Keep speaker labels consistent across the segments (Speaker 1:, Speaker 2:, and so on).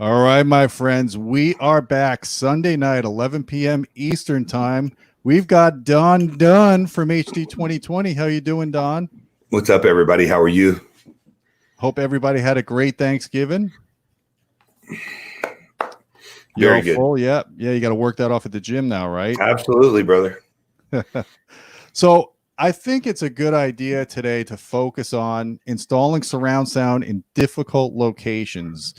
Speaker 1: All right, my friends, we are back Sunday night, 11 p.m. Eastern time. We've got Don Dunn from HD 2020. How you doing, Don?
Speaker 2: What's up, everybody? How are you?
Speaker 1: Hope everybody had a great Thanksgiving. You're
Speaker 2: Very
Speaker 1: all
Speaker 2: good.
Speaker 1: full? Yeah. You got to work that off at the gym now, right?
Speaker 2: Absolutely, brother.
Speaker 1: So I think it's a good idea today to focus on installing surround sound in difficult locations,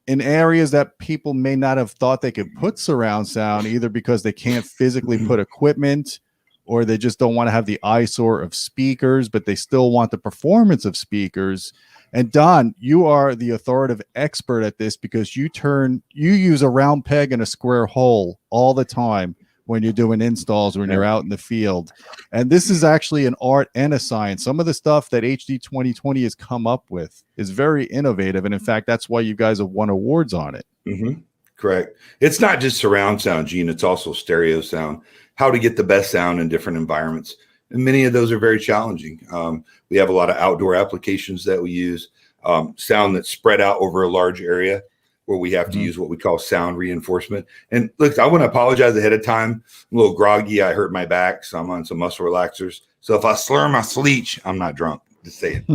Speaker 1: in areas that people may not have thought they could put surround sound, either because they can't physically put equipment or they just don't want to have the eyesore of speakers, but they still want the performance of speakers. And Don, you are the authoritative expert at this because you use a round peg and a square hole all the time when you're doing installs, when you're out in the field. And this is actually an art and a science. Some of the stuff that HD 2020 has come up with is very innovative. And in fact, that's why you guys have won awards on it.
Speaker 2: Mm-hmm. Correct. It's not just surround sound, Gene. It's also stereo sound, how to get the best sound in different environments. And many of those are very challenging. We have a lot of outdoor applications that we use, sound that's spread out over a large area, where we have to use what we call sound reinforcement. And look, I want to apologize ahead of time. I'm a little groggy. I hurt my back, so I'm on some muscle relaxers. So if I slur my speech, I'm not drunk. Just saying.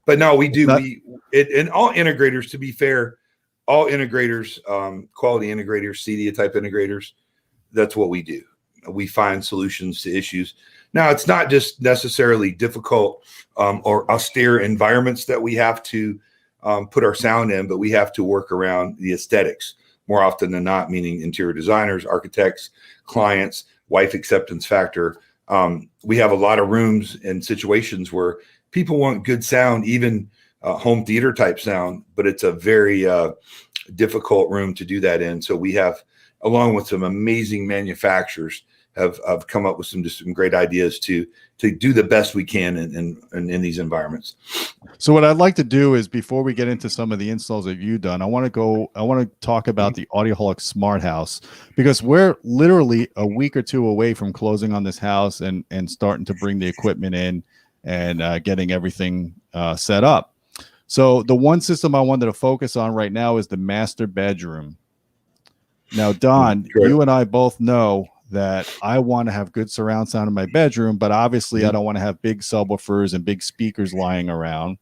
Speaker 2: But no, we do. And all integrators, to be fair, all integrators, quality integrators, CEDIA type integrators, that's what we do. We find solutions to issues. Now, it's not just necessarily difficult or austere environments that we have to put our sound in, but we have to work around the aesthetics more often than not, meaning interior designers, architects, clients, wife acceptance factor. We have a lot of rooms and situations where people want good sound, even home theater type sound, but it's a very difficult room to do that in. So we have, along with some amazing manufacturers, have come up with some great ideas to do the best we can in these environments.
Speaker 1: So what I'd like to do is, before we get into some of the installs that you've done, I want to talk about the Audioholic Smart House, because we're literally a week or two away from closing on this house and starting to bring the equipment in and getting everything set up. So the one system I wanted to focus on right now is the master bedroom. Now, Don, you and I both know that I want to have good surround sound in my bedroom, but obviously I don't want to have big subwoofers and big speakers lying around.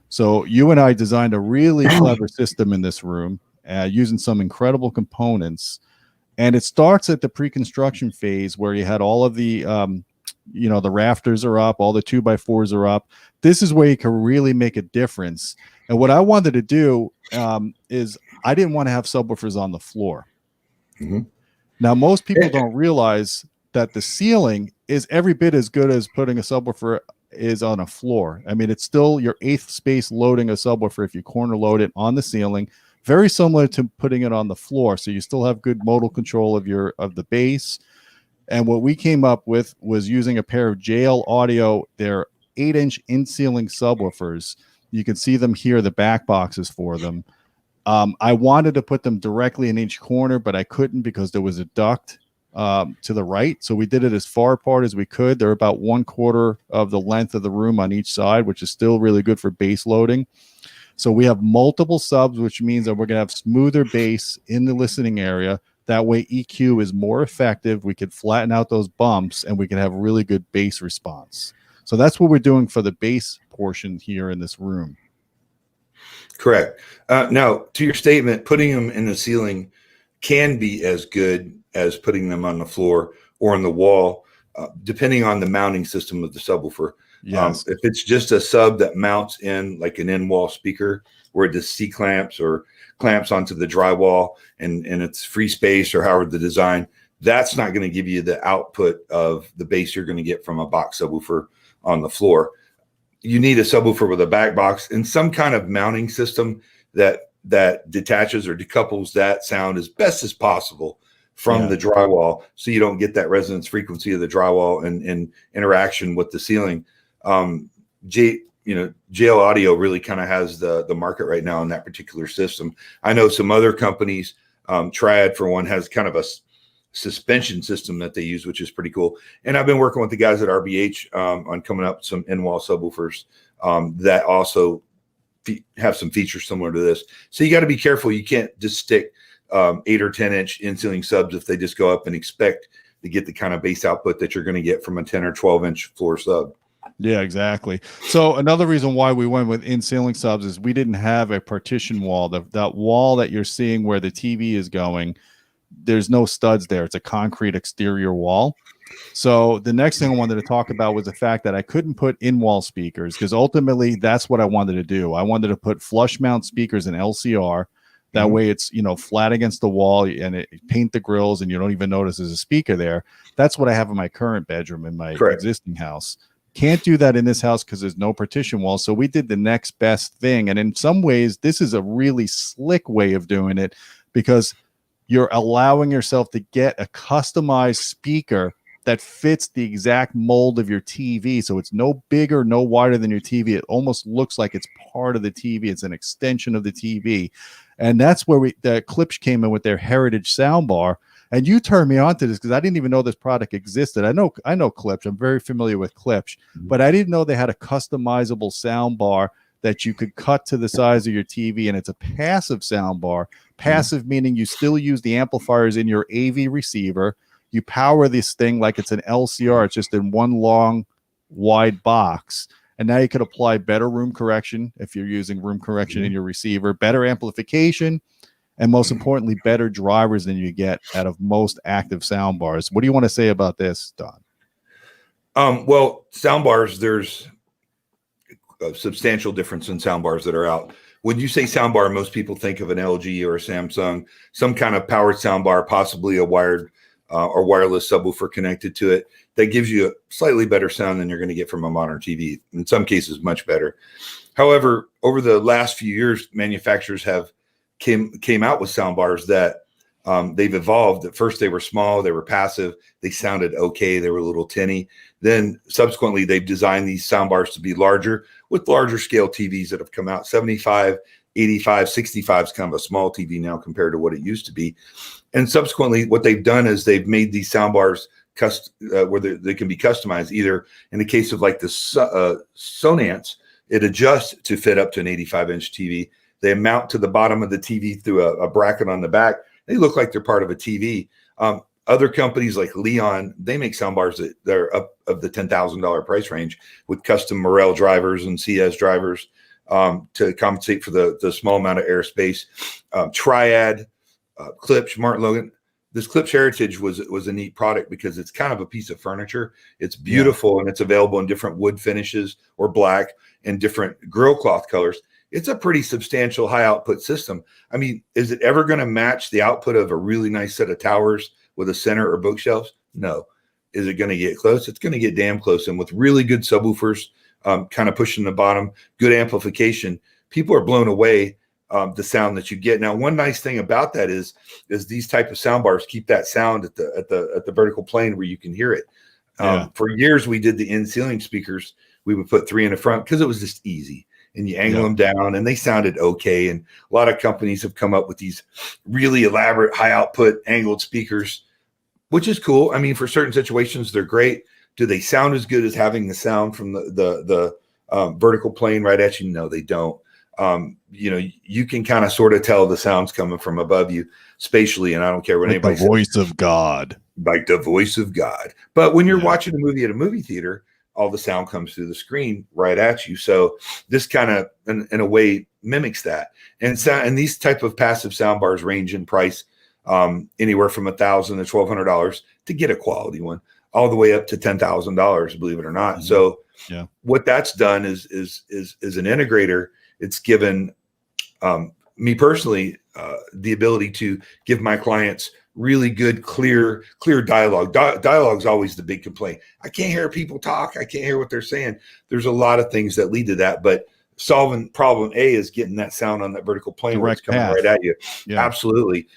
Speaker 1: So you and I designed a really clever system in this room using some incredible components. And it starts at the pre-construction phase, where you had all of the, the rafters are up, all the 2x4s are up. This is where you can really make a difference. And what I wanted to do is I didn't want to have subwoofers on the floor. Now, most people don't realize that the ceiling is every bit as good as putting a subwoofer is on a floor. I mean, it's still your eighth space loading a subwoofer if you corner load it on the ceiling, very similar to putting it on the floor. So you still have good modal control of the bass. And what we came up with was using a pair of JL Audio, their 8-inch in-ceiling subwoofers. You can see them here, the back boxes for them. I wanted to put them directly in each corner, but I couldn't because there was a duct to the right. So we did it as far apart as we could. They're about 1/4 of the length of the room on each side, which is still really good for bass loading. So we have multiple subs, which means that we're going to have smoother bass in the listening area. That way EQ is more effective. We could flatten out those bumps and we can have really good bass response. So that's what we're doing for the bass portion here in this room.
Speaker 2: Correct. Now, to your statement, putting them in the ceiling can be as good as putting them on the floor or on the wall, depending on the mounting system of the subwoofer.
Speaker 1: Yes.
Speaker 2: If it's just a sub that mounts in like an in-wall speaker, where it does C-clamps or clamps onto the drywall and it's free space or however the design, that's not going to give you the output of the bass you're going to get from a box subwoofer on the floor. You need a subwoofer with a back box and some kind of mounting system that detaches or decouples that sound as best as possible from the drywall, so you don't get that resonance frequency of the drywall and interaction with the ceiling. JL Audio really kind of has the market right now in that particular system. I know some other companies, Triad for one, has kind of a suspension system that they use, which is pretty cool. And I've been working with the guys at RBH on coming up with some in-wall subwoofers that also have some features similar to this. So you got to be careful. You can't just stick 8 or 10 inch in-ceiling subs if they just go up and expect to get the kind of bass output that you're going to get from a 10 or 12 inch floor sub.
Speaker 1: Yeah, exactly. So another reason why we went with in-ceiling subs is we didn't have a partition wall. That wall that you're seeing where the TV is going, there's no studs there. It's a concrete exterior wall. So the next thing I wanted to talk about was the fact that I couldn't put in-wall speakers, because ultimately that's what I wanted to do. I wanted to put flush mount speakers in LCR. That way it's, you know, flat against the wall, and it paint the grills and you don't even notice there's a speaker there. That's what I have in my current bedroom in my existing house. Can't do that in this house because there's no partition wall. So we did the next best thing. And in some ways, this is a really slick way of doing it, because you're allowing yourself to get a customized speaker that fits the exact mold of your TV. So it's no bigger, no wider than your TV. It almost looks like it's part of the TV. It's an extension of the TV. And that's where the Klipsch came in with their Heritage soundbar. And you turned me on to this because I didn't even know this product existed. I know Klipsch. I'm very familiar with Klipsch, but I didn't know they had a customizable soundbar that you could cut to the size of your TV. And it's a passive soundbar. Passive meaning you still use the amplifiers in your AV receiver. You power this thing like it's an LCR. It's just in one long, wide box. And now you could apply better room correction if you're using room correction in your receiver, better amplification, and most importantly, better drivers than you get out of most active sound bars. What do you want to say about this, Don?
Speaker 2: Well, sound bars, there's a substantial difference in sound bars that are out. When you say sound bar, most people think of an LG or a Samsung, some kind of powered sound bar, possibly a wired or wireless subwoofer connected to it, that gives you a slightly better sound than you're going to get from a modern TV. In some cases, much better. However, over the last few years, manufacturers have came out with sound bars that they've evolved. At first, they were small, they were passive, they sounded okay, they were a little tinny. Then subsequently, they've designed these sound bars to be larger with larger scale TVs that have come out. 75, 85, 65 is kind of a small TV now compared to what it used to be. And subsequently, what they've done is they've made these sound bars where they can be customized. Either in the case of like the Sonance, it adjusts to fit up to an 85-inch TV. They mount to the bottom of the TV through a bracket on the back. They look like they're part of a TV. Other companies like Leon, they make soundbars that are up of the $10,000 price range with custom Morel drivers and CS drivers to compensate for the small amount of airspace. Triad, Klipsch, Martin Logan. This Klipsch Heritage was a neat product because it's kind of a piece of furniture. It's beautiful and it's available in different wood finishes or black and different grill cloth colors. It's a pretty substantial high output system. I mean, is it ever going to match the output of a really nice set of towers with a center or bookshelves? No. Is it going to get close? It's going to get damn close. And with really good subwoofers, kind of pushing the bottom, good amplification, people are blown away the sound that you get. Now, one nice thing about that is these type of sound bars keep that sound at the vertical plane where you can hear it. For years, we did the in-ceiling speakers. We would put 3 in the front because it was just easy. And you angle them down and they sounded okay. And a lot of companies have come up with these really elaborate high output angled speakers, which is cool. I mean, for certain situations, they're great. Do they sound as good as having the sound from the vertical plane right at you? No, they don't. You know, you can kind of sort of tell the sound's coming from above you spatially. And I don't care what anybody says.
Speaker 1: The voice of God.
Speaker 2: Like the voice of God. But when you're watching a movie at a movie theater, all the sound comes through the screen right at you. So this kind of, in a way, mimics that. And these type of passive sound bars range in price anywhere from $1,000 to $1,200 to get a quality one, all the way up to $10,000, believe it or not. So what that's done is an integrator, it's given me personally the ability to give my clients really good, clear dialogue. Dialogue is always the big complaint. I can't hear people talk. I can't hear what they're saying. There's a lot of things that lead to that, but solving problem A is getting that sound on that vertical plane where it's coming right at you. Absolutely.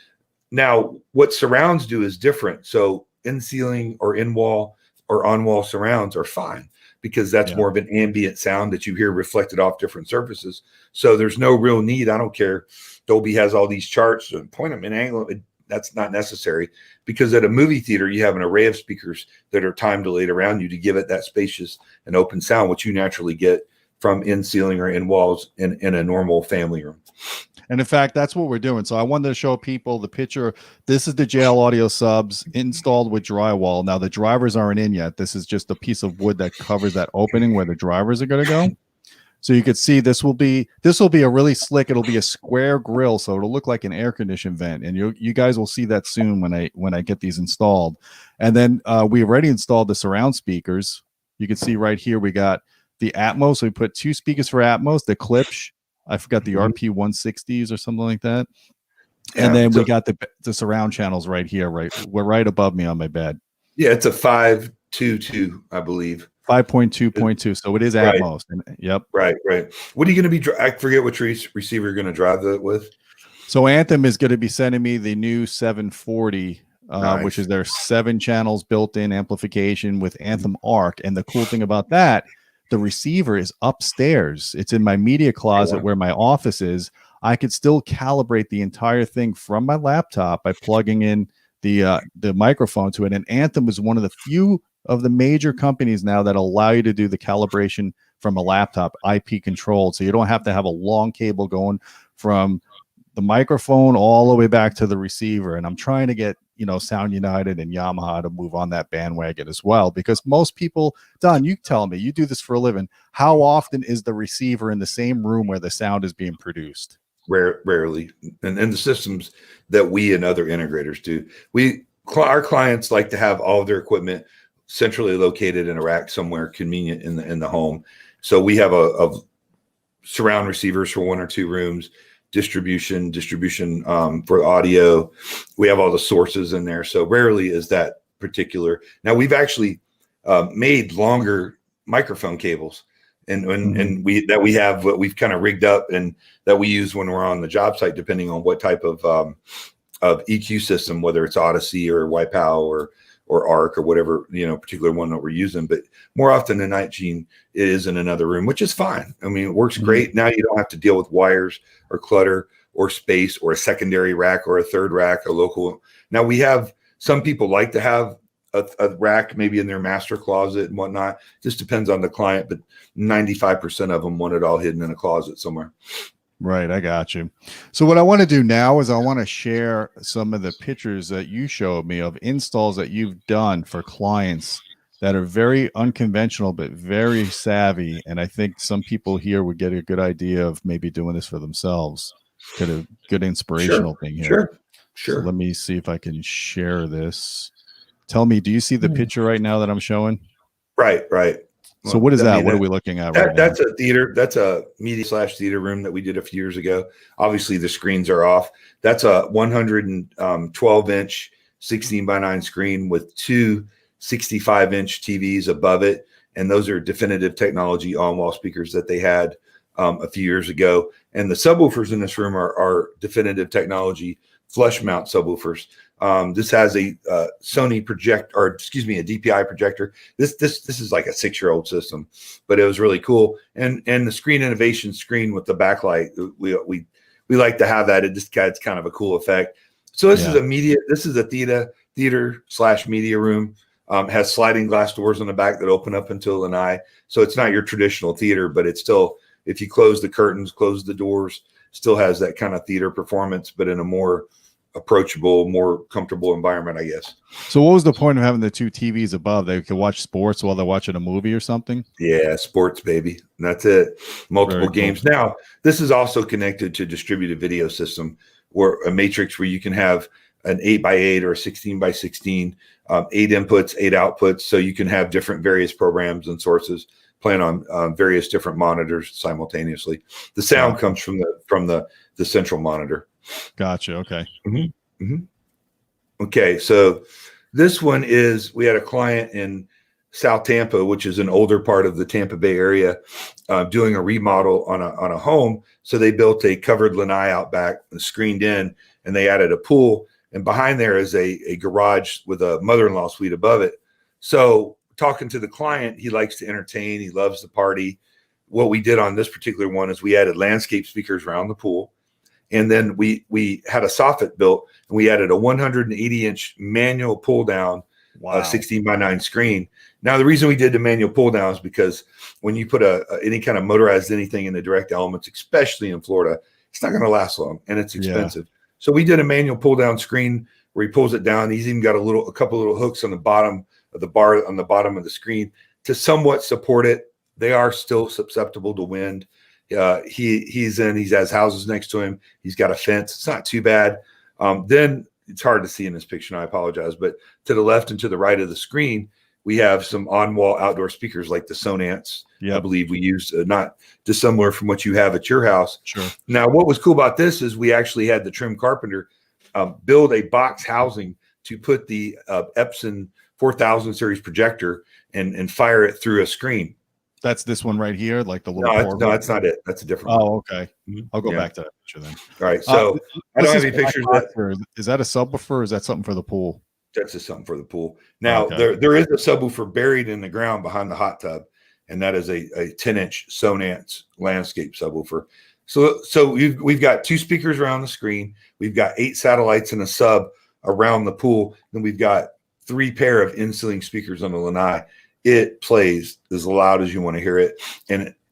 Speaker 2: Now, what surrounds do is different. So in ceiling or in wall or on wall surrounds are fine because that's more of an ambient sound that you hear reflected off different surfaces. So there's no real need. I don't care. Dolby has all these charts and point them in angle. That's not necessary because at a movie theater, you have an array of speakers that are time delayed around you to give it that spacious and open sound, which you naturally get from in ceiling or in walls in a normal family room.
Speaker 1: And in fact, that's what we're doing. So I wanted to show people the picture. This is the JL Audio subs installed with drywall. Now the drivers aren't in yet. This is just a piece of wood that covers that opening where the drivers are going to go. So you could see this will be a really slick. It'll be a square grill, so it'll look like an air conditioned vent. And you guys will see that soon when I get these installed. And then we already installed the surround speakers. You can see right here we got the Atmos. So we put 2 speakers for Atmos, the Klipsch. I forgot the RP 160s or something like that.
Speaker 2: Yeah,
Speaker 1: and then we got the surround channels right here, right above me on my bed.
Speaker 2: Yeah, it's a 5.22, I believe.
Speaker 1: 5.2.2. So it is Atmos. Right. Yep.
Speaker 2: Right. What are you going to be? I forget which receiver you're going to drive that with.
Speaker 1: So Anthem is going to be sending me the new 740, nice. Which is their 7 channels built-in amplification with Anthem ARC. And the cool thing about that, the receiver is upstairs. It's in my media closet where my office is. I could still calibrate the entire thing from my laptop by plugging in the microphone to it. And Anthem is one of the few of the major companies now that allow you to do the calibration from a laptop, IP controlled. So you don't have to have a long cable going from the microphone all the way back to the receiver. And I'm trying to get, Sound United and Yamaha to move on that bandwagon as well, because most people, Don, you tell me, you do this for a living. How often is the receiver in the same room where the sound is being produced?
Speaker 2: Rarely. And the systems that we and other integrators do, our clients like to have all of their equipment centrally located in a rack somewhere convenient in the home. So we have a surround receivers for 1 or 2 rooms, distribution for audio. We have all the sources in there. So rarely is that particular. Now we've actually made longer microphone cables and we have what we've kind of rigged up and that we use when we're on the job site, depending on what type of EQ system, whether it's Odyssey or Wipeow or ARC or whatever, particular one that we're using. But more often than not, Gene, it is in another room, which is fine. I mean, it works great. Now you don't have to deal with wires or clutter or space or a secondary rack or a third rack, a local. Now we have, some people like to have a rack maybe in their master closet and whatnot. Just depends on the client, but 95% of them want it all hidden in a closet somewhere.
Speaker 1: Right, I got you. So what I want to do now is I want to share some of the pictures that you showed me of installs that you've done for clients that are very unconventional but very savvy. And I think some people here would get a good idea of maybe doing this for themselves. Get a good inspirational thing here. Sure. So let me see if I can share this. Tell me, do you see the picture right now that I'm showing?
Speaker 2: Right.
Speaker 1: So what is that? What are we looking at right now?
Speaker 2: That's a theater. That's a media/theater room that we did a few years ago. Obviously, the screens are off. That's a 112-inch 16:9 screen with 2 65-inch TVs above it. And those are definitive technology on-wall speakers that they had a few years ago. And the subwoofers in this room are definitive technology flush mount subwoofers. This has a Sony a DPI projector. This is like a 6-year-old system, but it was really cool. And the Screen Innovation screen with the backlight, we like to have that. It's kind of a cool effect. So this is a media. This is a theater/media room. Has sliding glass doors on the back that open up into a lanai. So it's not your traditional theater, but it's still, if you close the curtains, close the doors, still has that kind of theater performance, but in a more approachable, more comfortable environment, I guess.
Speaker 1: So what was the point of having the 2 TVs above? They could watch sports while they're watching a movie or something?
Speaker 2: Yeah, sports, baby. And that's it. Multiple games. Cool. Now, this is also connected to distributed video system, or a matrix where you can have an 8x8 or a 16x16, 8 inputs, 8 outputs. So you can have different various programs and sources playing on various different monitors simultaneously. The sound comes from the central monitor.
Speaker 1: Gotcha. Okay.
Speaker 2: Okay. So this one is, we had a client in South Tampa, which is an older part of the Tampa Bay area, doing a remodel on a home. So they built a covered lanai out back and screened in, and they added a pool. And behind there is a garage with a mother-in-law suite above it. So talking to the client, he likes to entertain. He loves the party. What we did on this particular one is we added landscape speakers around the pool. And then we had a soffit built, and we added a 180-inch manual pull down 16:9 screen. Now, the reason we did the manual pull down is because when you put any kind of motorized anything in the direct elements, especially in Florida, it's not going to last long and it's expensive. Yeah. So we did a manual pull down screen where he pulls it down. He's even got a couple little hooks on the bottom of the bar on the bottom of the screen to somewhat support it. They are still susceptible to wind. He has houses next to him. He's got a fence. It's not too bad. Then it's hard to see in this picture, and I apologize, but to the left and to the right of the screen, we have some on-wall outdoor speakers like the Sonance. Yep. I believe we used, not dissimilar from what you have at your house.
Speaker 1: Sure.
Speaker 2: Now, what was cool about this is we actually had the trim carpenter build a box housing to put the Epson 4000 series projector and fire it through a screen.
Speaker 1: That's this one right here, like the little.
Speaker 2: No, that's not it. That's a different one.
Speaker 1: Oh, okay. I'll go back to that picture then.
Speaker 2: All right. So I don't have any pictures.
Speaker 1: Is that a subwoofer or is that something for the pool?
Speaker 2: That's just something for the pool. Now, there is a subwoofer buried in the ground behind the hot tub, and that is a 10-inch Sonance landscape subwoofer. So we've got 2 speakers around the screen. We've got 8 satellites and a sub around the pool. Then we've got 3 pair of in-ceiling speakers on the lanai. It plays as loud as you want to hear it.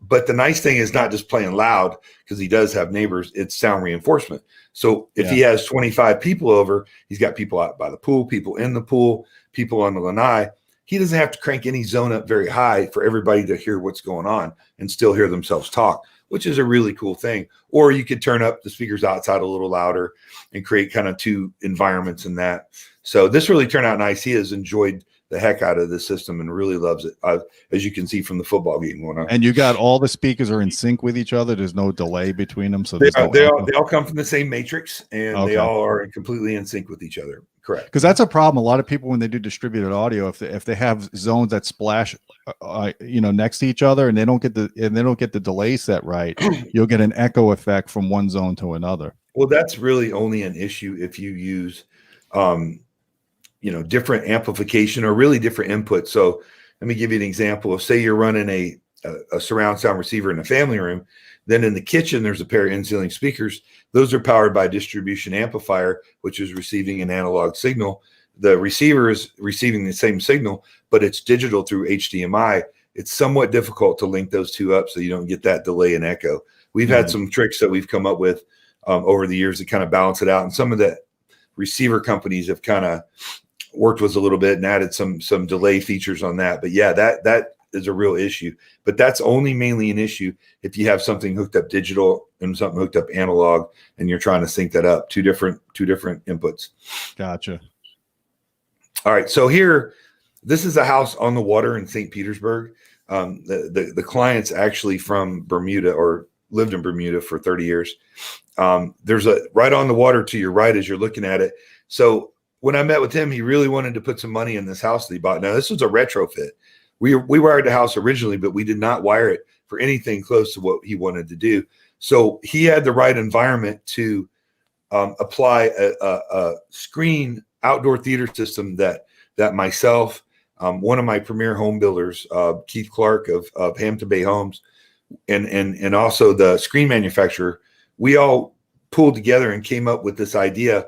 Speaker 2: But the nice thing is not just playing loud, because he does have neighbors. It's sound reinforcement. So if he has 25 people over, he's got people out by the pool, people in the pool, people on the lanai. He doesn't have to crank any zone up very high for everybody to hear what's going on and still hear themselves talk, which is a really cool thing. Or you could turn up the speakers outside a little louder and create kind of 2 environments in that. So this really turned out nice. He has enjoyed the heck out of the system and really loves it, as you can see from the football game going on.
Speaker 1: And you got all the speakers are in sync with each other. There's no delay between them. So
Speaker 2: they all come from the same matrix, and they all are completely in sync with each other. Correct.
Speaker 1: Because that's a problem. A lot of people, when they do distributed audio, if they have zones that splash, next to each other, and they don't get the delay set right, you'll get an echo effect from one zone to another.
Speaker 2: Well, that's really only an issue if you use, different amplification or really different inputs. So let me give you an example of, say you're running a surround sound receiver in a family room. Then in the kitchen, there's a pair of in-ceiling speakers. Those are powered by a distribution amplifier, which is receiving an analog signal. The receiver is receiving the same signal, but it's digital through HDMI. It's somewhat difficult to link those 2 up so you don't get that delay and echo. We've had some tricks that we've come up with over the years to kind of balance it out. And some of the receiver companies have kind of worked with a little bit and added some delay features on that. But yeah, that is a real issue. But that's only mainly an issue if you have something hooked up digital and something hooked up analog, and you're trying to sync that up. Two different inputs.
Speaker 1: Gotcha.
Speaker 2: All right. So here, this is a house on the water in St. Petersburg. The client's actually from Bermuda, or lived in Bermuda for 30 years. There's a right on the water to your right as you're looking at it. So when I met with him, he really wanted to put some money in this house that he bought. Now, this was a retrofit. We wired the house originally, but we did not wire it for anything close to what he wanted to do. So he had the right environment to apply a screen outdoor theater system that myself, one of my premier home builders, Keith Clark of Hampton Bay Homes, and also the screen manufacturer, we all pulled together and came up with this idea.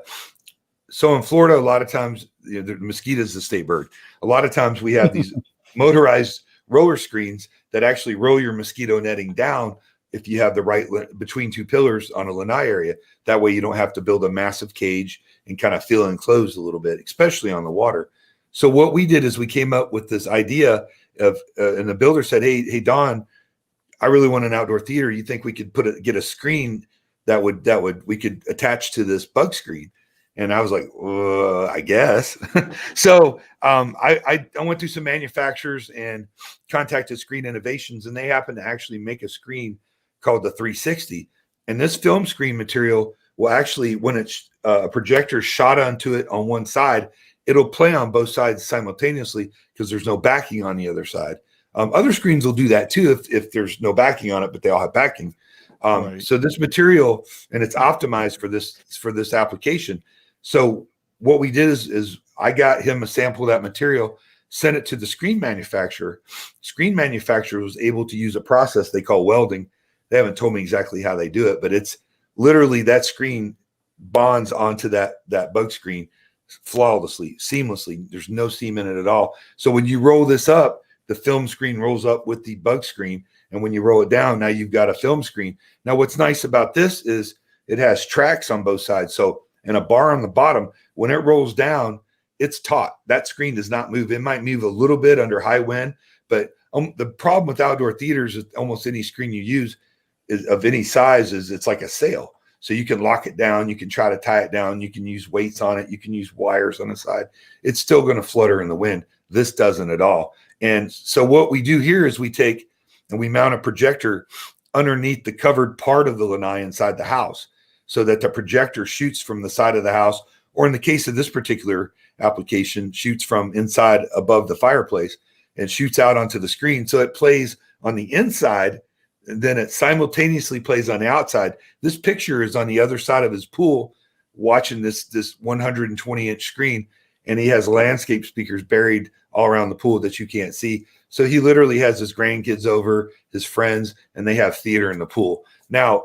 Speaker 2: So in Florida, a lot of times, the mosquito is the state bird. A lot of times we have these motorized roller screens that actually roll your mosquito netting down if you have the right between 2 pillars on a lanai area. That way you don't have to build a massive cage and kind of feel enclosed a little bit, especially on the water. So what we did is we came up with this idea of, and the builder said, hey, Don, I really want an outdoor theater. You think we could get a screen that we could attach to this bug screen? And I was like, I guess. So I went through some manufacturers and contacted Screen Innovations, and they happened to actually make a screen called the 360. And this film screen material will actually, when it's a projector shot onto it on one side, it'll play on both sides simultaneously because there's no backing on the other side. Other screens will do that too if there's no backing on it, but they all have backing. Right. So this material, and it's optimized for this application. So what we did is I got him a sample of that material, sent it to the screen manufacturer. Screen manufacturer was able to use a process they call welding. They haven't told me exactly how they do it, but it's literally that screen bonds onto that bug screen flawlessly, seamlessly. There's no seam in it at all. So when you roll this up, the film screen rolls up with the bug screen. And when you roll it down, now you've got a film screen. Now, what's nice about this is it has tracks on both sides. So, and a bar on the bottom, when it rolls down, it's taut. That screen does not move. It might move a little bit under high wind, but the problem with outdoor theaters is almost any screen you use is of any size is it's like a sail. So you can lock it down. You can try to tie it down. You can use weights on it. You can use wires on the side. It's still going to flutter in the wind. This doesn't at all. And so what we do here is we take and we mount a projector underneath the covered part of the lanai inside the house so that the projector shoots from the side of the house, or in the case of this particular application, shoots from inside above the fireplace and shoots out onto the screen. So it plays on the inside, and then it simultaneously plays on the outside. This picture is on the other side of his pool watching this 120-inch screen, and he has landscape speakers buried all around the pool that you can't see. So he literally has his grandkids over, his friends, and they have theater in the pool. Now,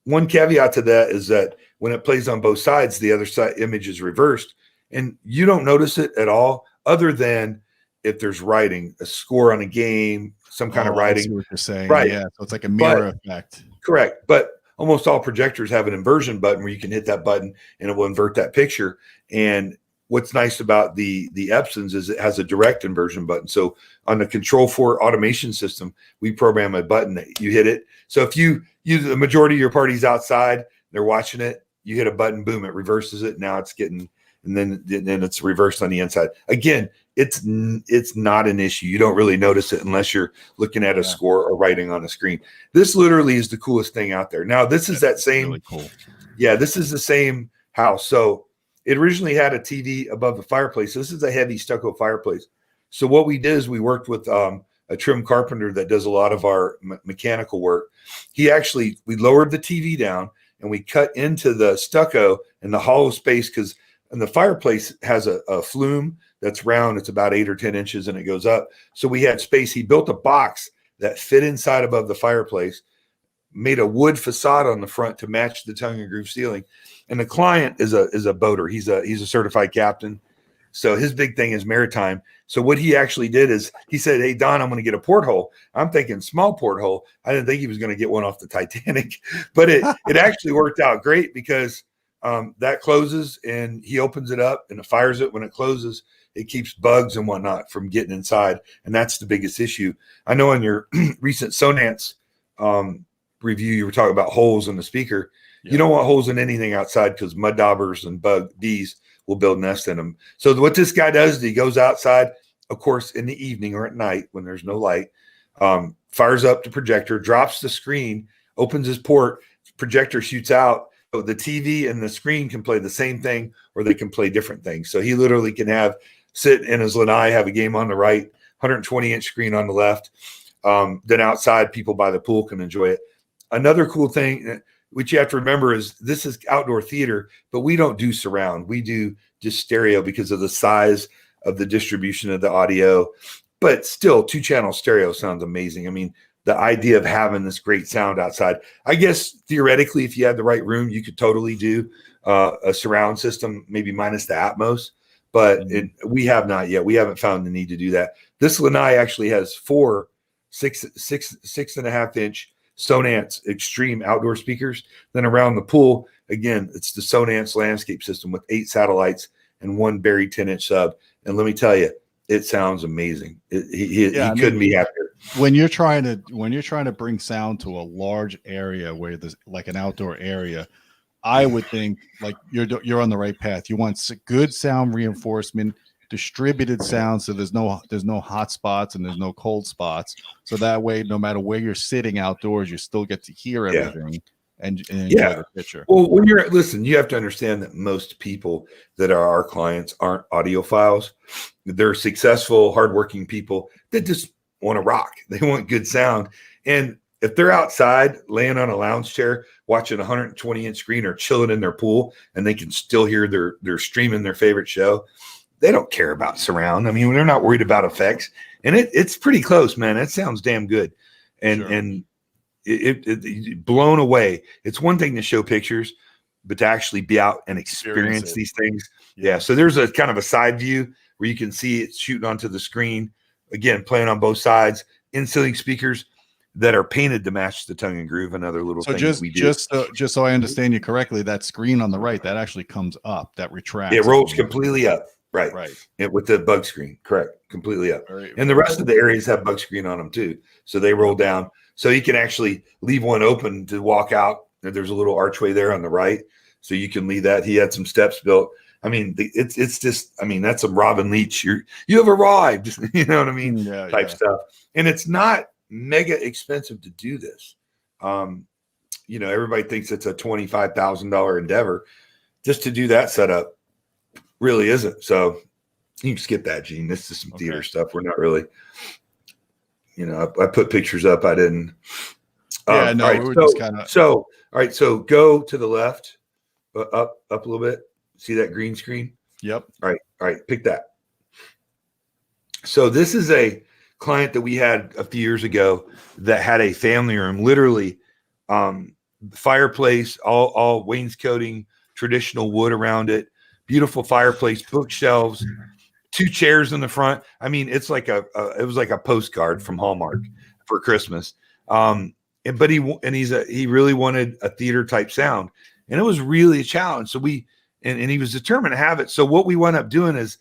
Speaker 2: one caveat to that is that when it plays on both sides, the other side image is reversed, and you don't notice it at all, other than if there's writing, a score on a game, some kind of writing.
Speaker 1: I see what you're saying.
Speaker 2: Right.
Speaker 1: Yeah. So it's like a mirror effect.
Speaker 2: Correct. But almost all projectors have an inversion button where you can hit that button and it will invert that picture. And what's nice about the Epsons is it has a direct inversion button. So on the Control4 automation system, we program a button that you hit it. So if you use the majority of your party's outside, they're watching it, you hit a button, boom, it reverses it. Now it's getting, and then it's reversed on the inside. Again, it's not an issue. You don't really notice it unless you're looking at a score or writing on a screen. This literally is the coolest thing out there. Now, this is that same,
Speaker 1: really cool. Yeah,
Speaker 2: this is the same house. So it originally had a TV above the fireplace. This is a heavy stucco fireplace. So what we did is we worked with a trim carpenter that does a lot of our mechanical work. We lowered the TV down and we cut into the stucco and the hollow space, because the fireplace has a flume that's round. It's about 8 or 10 inches and it goes up. So we had space. He built a box that fit inside above the fireplace, made a wood facade on the front to match the tongue and groove ceiling. And the client is a boater. He's a certified captain. So his big thing is maritime. So what he actually did is he said, "Hey, Don, I'm going to get a porthole." I'm thinking small porthole. I didn't think he was going to get one off the Titanic, but it actually worked out great, because that closes and he opens it up and it fires it. When it closes, it keeps bugs and whatnot from getting inside. And that's the biggest issue. I know in your recent Sonance review, you were talking about holes in the speaker. Yeah. You don't want holes in anything outside, because mud daubers and bees will build nests in them. So what this guy does is he goes outside, of course, in the evening or at night when there's no light, fires up the projector, drops the screen, opens his port, projector shoots out. So the TV and the screen can play the same thing, or they can play different things. So he literally can sit in his lanai, have a game on the right, 120-inch screen on the left. Then outside, people by the pool can enjoy it. Another cool thing, which you have to remember, is this is outdoor theater, but we don't do surround. We do just stereo because of the size of the distribution of the audio. But still, 2-channel stereo sounds amazing. I mean, the idea of having this great sound outside, I guess theoretically, if you had the right room, you could totally do a surround system, maybe minus the Atmos, but we have not yet. We haven't found the need to do that. This lanai actually has 4 6.5-inch Sonance Extreme outdoor speakers. Then around the pool, again, it's the Sonance landscape system with 8 satellites and 1 buried 10-inch sub. And let me tell you, it sounds amazing. He couldn't be happier.
Speaker 1: When you're trying to bring sound to a large area where there's like an outdoor area, I would think like you're on the right path. You want good sound reinforcement, distributed sound, so there's no hot spots and there's no cold spots. So that way, no matter where you're sitting outdoors, you still get to hear everything and enjoy the picture.
Speaker 2: Well, when you have to understand that most people that are our clients aren't audiophiles. They're successful, hardworking people that just want to rock. They want good sound. And if they're outside laying on a lounge chair watching a 120-inch screen or chilling in their pool, and they can still hear they're streaming their favorite show, they don't care about surround. I mean, they're not worried about effects, and it's pretty close, man. It sounds damn good, and it blown away. It's one thing to show pictures, but to actually be out and experience these things.
Speaker 1: Yeah.
Speaker 2: So there's a kind of a side view where you can see it shooting onto the screen. Again, playing on both sides, in-ceiling speakers that are painted to match the tongue and groove. Another little thing that we do.
Speaker 1: Just so I understand you correctly, that screen on the right, that actually comes up, that retracts.
Speaker 2: It rolls completely up. Right. With the bug screen. Correct. Completely up. And the rest of the areas have bug screen on them too. So they roll down. So you can actually leave one open to walk out. There's a little archway there on the right. So you can leave that. He had some steps built. I mean, it's just, I mean, that's some Robin Leach. You have arrived, you know what I mean? Type stuff. And it's not mega expensive to do this. You know, everybody thinks it's a $25,000 endeavor. Just to do that setup really isn't. So you can skip that, Gene. This is some theater stuff. We're not really, you know, I put pictures up. I didn't.
Speaker 1: Yeah, no,
Speaker 2: right,
Speaker 1: we were just kind of.
Speaker 2: So, all right. So go to the left, up a little bit. See that green screen?
Speaker 1: Yep.
Speaker 2: All right. Pick that. So this is a client that we had a few years ago that had a family room, literally fireplace, all wainscoting, traditional wood around it, beautiful fireplace, bookshelves, 2 chairs in the front. I mean, it's like it was like a postcard from Hallmark for Christmas. He really wanted a theater type sound, and it was really a challenge. So and he was determined to have it. So what we wound up doing is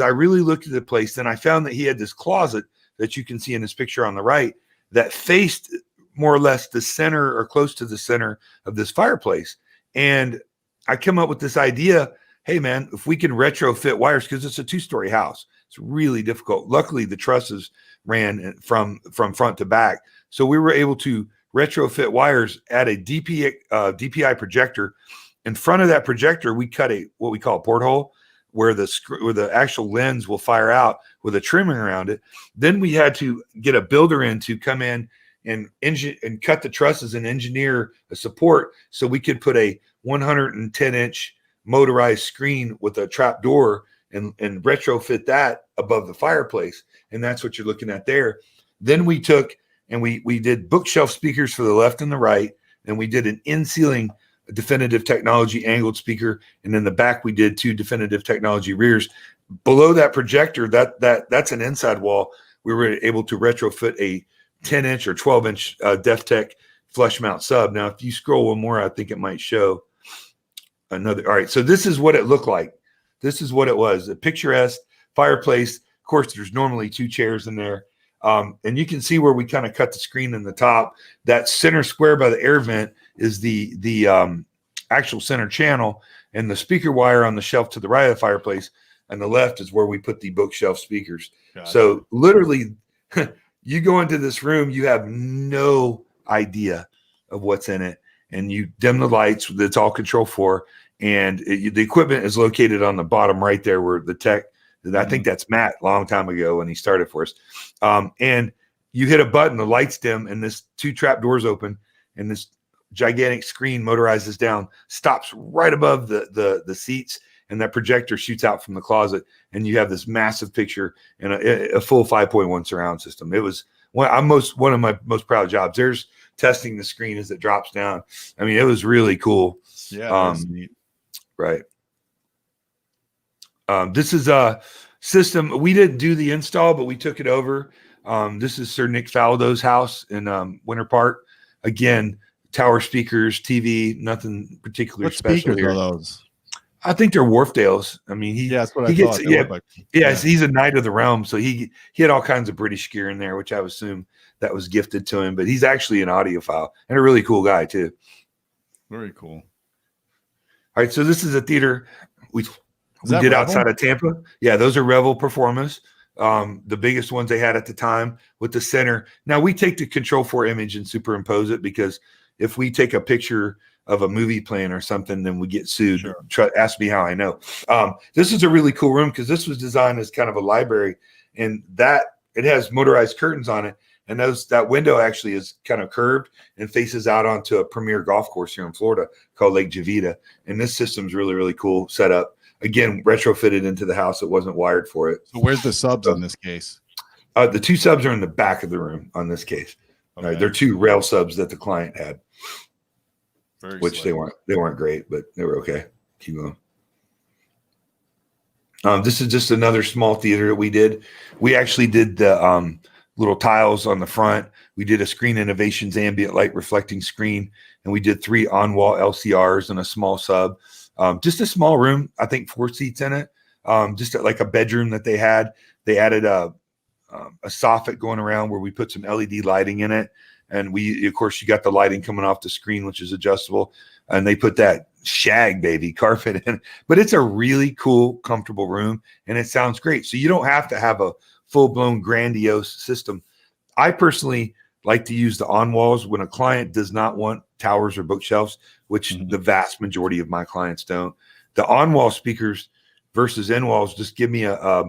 Speaker 2: I really looked at the place, then I found that he had this closet that you can see in this picture on the right that faced more or less the center or close to the center of this fireplace. And I come up with this idea, hey man, if we can retrofit wires, because it's a 2-story house, it's really difficult. Luckily the trusses ran from front to back. So we were able to retrofit wires, add a DPI projector. In front of that projector, we cut what we call a porthole, where the actual lens will fire out with a trimming around it. Then we had to get a builder in to come in and cut the trusses and engineer a support so we could put a 110-inch motorized screen with a trap door and retrofit that above the fireplace. And that's what you're looking at there. Then we took and we did bookshelf speakers for the left and the right, and we did an in-ceiling Definitive Technology angled speaker, and in the back we did 2 Definitive Technology rears. Below that projector, that's an inside wall. We were able to retrofit a 10-inch or 12-inch DefTech flush mount sub. Now, if you scroll one more, I think it might show another. All right, so this is what it looked like. This is what it was: a picturesque fireplace. Of course, there's normally 2 chairs in there, and you can see where we kind of cut the screen in the top. That center square by the air vent is the actual center channel, and the speaker wire on the shelf to the right of the fireplace and the left is where we put the bookshelf speakers. Gotcha. So literally you go into this room, you have no idea of what's in it, and you dim the lights. That's all Control 4, and the equipment is located on the bottom right there where the tech, I think that's Matt a long time ago when he started for us. And you hit a button, the lights dim, and this 2 trap doors open, and this gigantic screen motorizes down, stops right above the seats, and that projector shoots out from the closet, and you have this massive picture and a full 5.1 surround system. It was one of my most proud jobs. There's testing the screen as it drops down. I mean, it was really cool.
Speaker 1: Yeah, neat.
Speaker 2: Right. This is a system. We didn't do the install, but we took it over. This is Sir Nick Faldo's house in Winter Park. Again, tower speakers, TV, nothing particularly special
Speaker 1: speakers
Speaker 2: here.
Speaker 1: Are those?
Speaker 2: I think they're Wharfdales. I mean,
Speaker 1: that's what I thought.
Speaker 2: He's a knight of the realm, so he had all kinds of British gear in there, which I would assume that was gifted to him. But he's actually an audiophile and a really cool guy too.
Speaker 1: Very cool.
Speaker 2: All right, so this is a theater we did outside of Tampa. Yeah, those are Revel Performance. The biggest ones they had at the time with the center. Now we take the Control 4 image and superimpose it, because if we take a picture of a movie playing or something, then we get sued. Sure. Ask me how I know. This is a really cool room because this was designed as kind of a library, and that it has motorized curtains on it. And that window actually is kind of curved and faces out onto a premier golf course here in Florida called Lake Javita. And this system's really, really cool setup. Again, retrofitted into the house. It wasn't wired for it.
Speaker 1: So where's the subs in this case?
Speaker 2: The 2 subs are in the back of the room on this case. Okay. They're 2 rail subs that the client had.
Speaker 1: Very
Speaker 2: which
Speaker 1: slick.
Speaker 2: they weren't great, but they were okay. Keep going. This is just another small theater that we did. We actually did the little tiles on the front. We did a Screen Innovations ambient light reflecting screen, and we did 3 on-wall LCRs and a small sub. Just a small room, I think 4 seats in it. Just like a bedroom that they had. They added a soffit going around where we put some LED lighting in it. And of course, you got the lighting coming off the screen, which is adjustable. And they put that shag baby carpet in. But it's a really cool, comfortable room, and it sounds great. So you don't have to have a full-blown grandiose system. I personally like to use the on-walls when a client does not want towers or bookshelves, which the vast majority of my clients don't. The on-wall speakers versus in-walls just give me a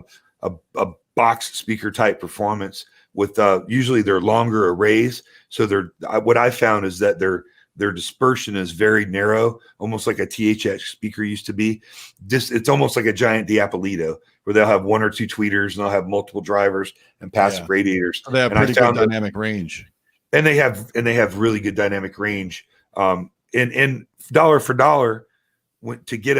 Speaker 2: box speaker type performance with usually they're longer arrays. So what I found is that their dispersion is very narrow, almost like a THX speaker used to be. It's almost like a giant Diapolito, where they'll have 1 or 2 tweeters and they'll have multiple drivers and passive radiators.
Speaker 1: So they have pretty good dynamic range.
Speaker 2: And they have really good dynamic range. And dollar for dollar, to get